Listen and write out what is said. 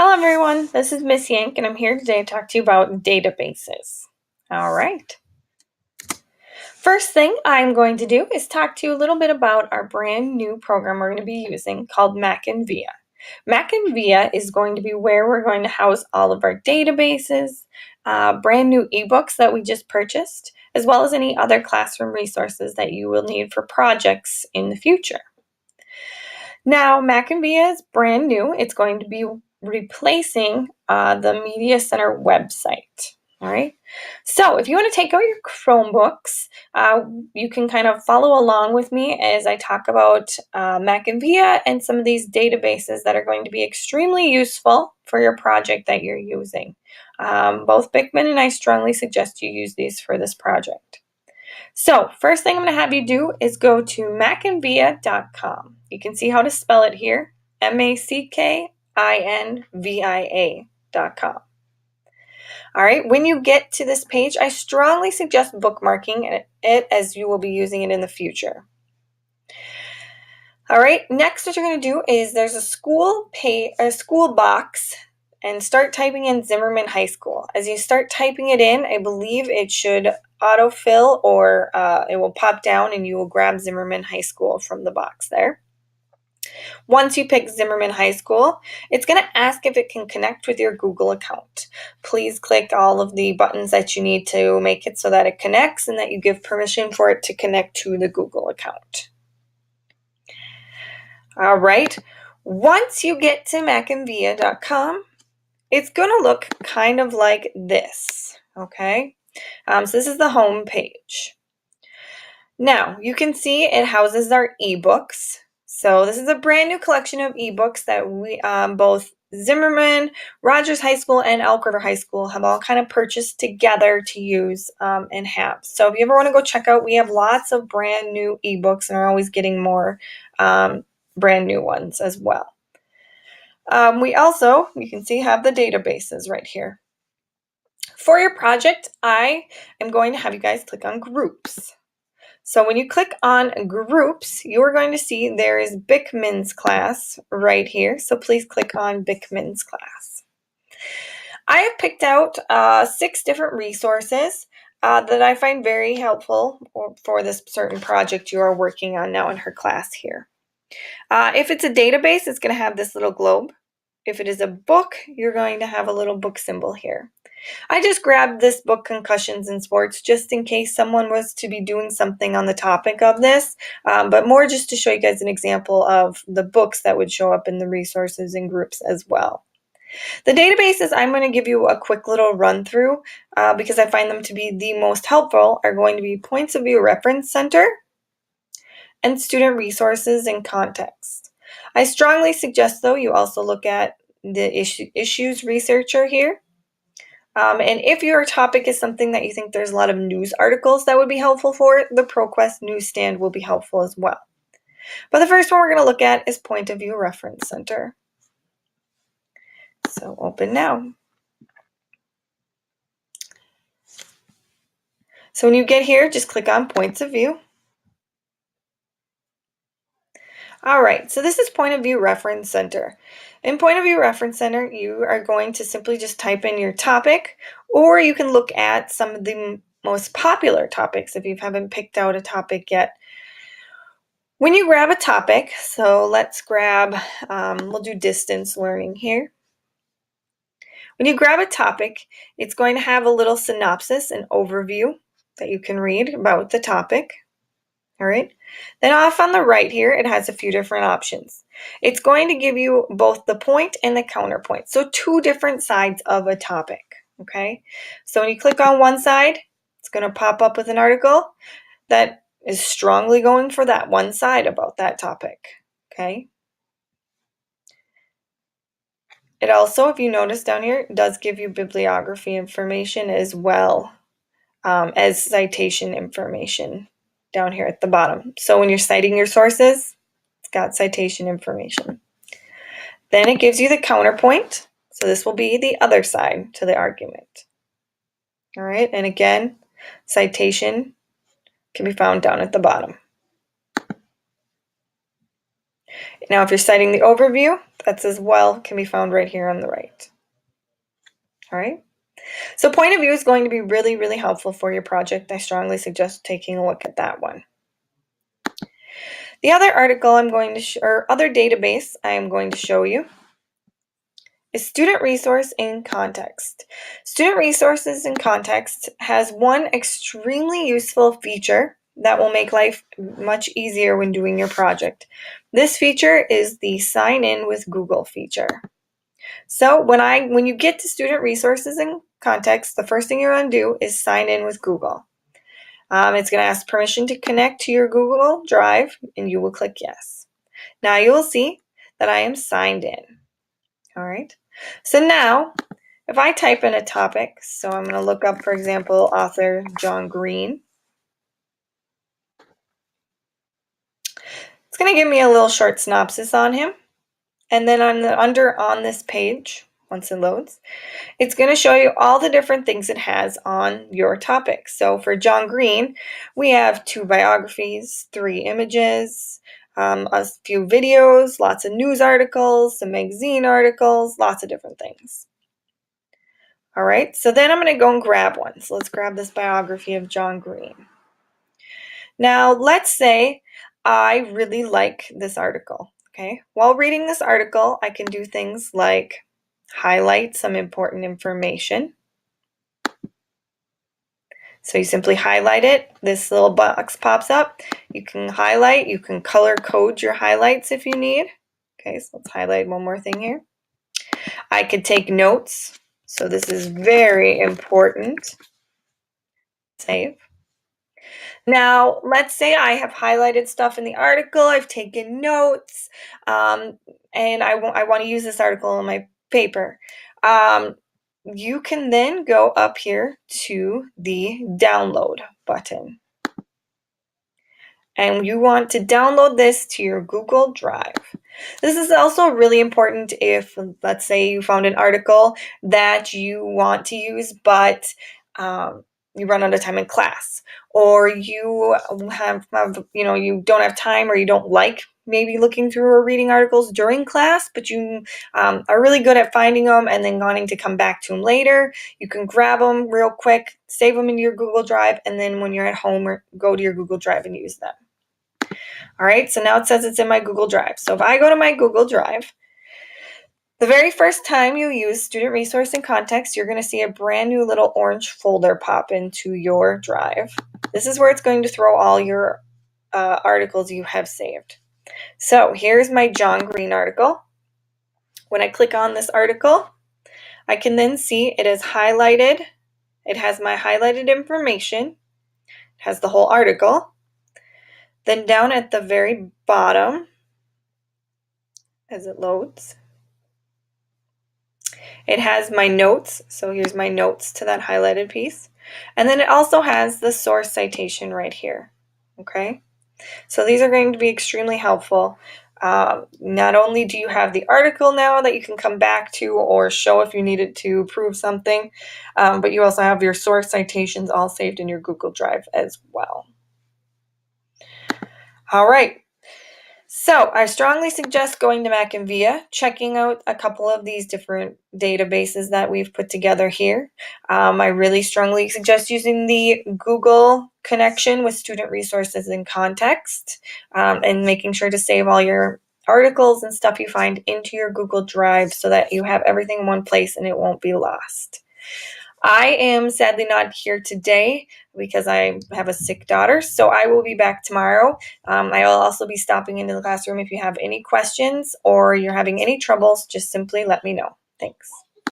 Hello everyone, this is Miss Yank and I'm here today to talk to you about databases. All right. First thing I'm going to do is talk to you a little bit about our brand new program we're going to be using called Mac and Via. Mac and Via is going to be where we're going to house all of our databases, brand new ebooks that we just purchased, as well as any other classroom resources that you will need for projects in the future. Now, Mac and Via is brand new. It's going to be replacing the Media Center website. All right. So if you want to take out your Chromebooks, you can kind of follow along with me as I talk about Mac and Via and some of these databases that are going to be extremely useful for your project that you're using. Both Bickman and I strongly suggest you use these for this project. So first thing I'm going to have you do is go to macandvia.com. You can see how to spell it here, mackinvia.com. All right, when you get to this page, I strongly suggest bookmarking it as you will be using it in the future. All right, next what you're going to do is there's a school box and start typing in Zimmerman High School. As you start typing it in, I believe it should autofill or it will pop down and you will grab Zimmerman High School from the box there. Once you pick Zimmerman High School, it's going to ask if it can connect with your Google account. Please click all of the buttons that you need to make it so that it connects and that you give permission for it to connect to the Google account. All right, once you get to macandvia.com, it's going to look kind of like this, okay? So this is the home page. Now, you can see it houses our ebooks. So this is a brand new collection of ebooks that we both Zimmerman, Rogers High School, and Elk River High School have all kind of purchased together to use and have. So if you ever want to go check out, we have lots of brand new ebooks and are always getting more brand new ones as well. We also, you can see, have the databases right here. For your project, I am going to have you guys click on groups. So when you click on groups, you're going to see there is Bickman's class right here. So please click on Bickman's class. I have picked out 6 different resources that I find very helpful for this certain project you are working on now in her class here. If it's a database, it's going to have this little globe. If it is a book, you're going to have a little book symbol here. I just grabbed this book, Concussions in Sports, just in case someone was to be doing something on the topic of this, but more just to show you guys an example of the books that would show up in the resources and groups as well. The databases I'm going to give you a quick little run through because I find them to be the most helpful are going to be Points of View Reference Center and Student Resources and Context. I strongly suggest, though, you also look at the Issues Researcher here. And if your topic is something that you think there's a lot of news articles that would be helpful for, the ProQuest Newsstand will be helpful as well. But the first one we're going to look at is Point of View Reference Center. So open now. So when you get here, just click on Points of View. All right, so this is Point of View Reference Center. In Point of View Reference Center, you are going to simply just type in your topic, or you can look at some of the most popular topics if you haven't picked out a topic yet. When you grab a topic, so let's grab, we'll do distance learning here. When you grab a topic, it's going to have a little synopsis and overview that you can read about the topic. All right. Then off on the right here, it has a few different options. It's going to give you both the point and the counterpoint. So 2 different sides of a topic. Okay. So when you click on one side, it's going to pop up with an article that is strongly going for that one side about that topic. Okay. It also, if you notice down here, does give you bibliography information as well as citation information down here at the bottom. So when you're citing your sources, it's got citation information. Then it gives you the counterpoint. So this will be the other side to the argument. All right, and again, citation can be found down at the bottom. Now, if you're citing the overview, that's as well can be found right here on the right. All right. So point of view is going to be really, really helpful for your project. I strongly suggest taking a look at that one. The other article I'm going to or other database I am going to show you is Student Resource in Context. Student Resources in Context has one extremely useful feature that will make life much easier when doing your project. This feature is the Sign In with Google feature. So when you get to Student Resources in Context, the first thing you're going to do is sign in with Google. It's going to ask permission to connect to your Google Drive, and you will click yes. Now you will see that I am signed in. All right. So now, if I type in a topic, so I'm going to look up, for example, author John Green. It's going to give me a little short synopsis on him. And then on this page, once it loads, it's going to show you all the different things it has on your topic. So for John Green, we have 2 biographies, 3 images, a few videos, lots of news articles, some magazine articles, lots of different things. All right, so then I'm going to go and grab one. So let's grab this biography of John Green. Now, let's say I really like this article. Okay, while reading this article, I can do things like highlight some important information. So you simply highlight it. This little box pops up. You can highlight. You can color code your highlights if you need. Okay, so let's highlight one more thing here. I could take notes. So this is very important. Save. Now, let's say I have highlighted stuff in the article. I've taken notes, and I want to use this article in my paper. You can then go up here to the download button. And you want to download this to your Google Drive. This is also really important if, let's say, you found an article that you want to use, but you run out of time in class, or you have you don't have time, or you don't like maybe looking through or reading articles during class, but you are really good at finding them and then wanting to come back to them later. You can grab them real quick, save them into your Google Drive, and then when you're at home, or go to your Google Drive and use them. All right, so now it says it's in my Google Drive. So if I go to my Google Drive, the very first time you use Student Resource in Context, you're going to see a brand new little orange folder pop into your drive. This is where it's going to throw all your articles you have saved. So here's my John Green article. When I click on this article, I can then see it is highlighted. It has my highlighted information. It has the whole article. Then down at the very bottom, as it loads, it has my notes. So here's my notes to that highlighted piece. And then it also has the source citation right here. Okay, so these are going to be extremely helpful. Not only do you have the article now that you can come back to or show if you needed to prove something, but you also have your source citations all saved in your Google Drive as well. All right. So I strongly suggest going to McAnVia, checking out a couple of these different databases that we've put together here. I really strongly suggest using the Google connection with Student Resources in Context, and making sure to save all your articles and stuff you find into your Google Drive so that you have everything in one place and it won't be lost. I am sadly not here today because I have a sick daughter, so I will be back tomorrow. I will also be stopping into the classroom. If you have any questions or you're having any troubles, just simply let me know. Thanks.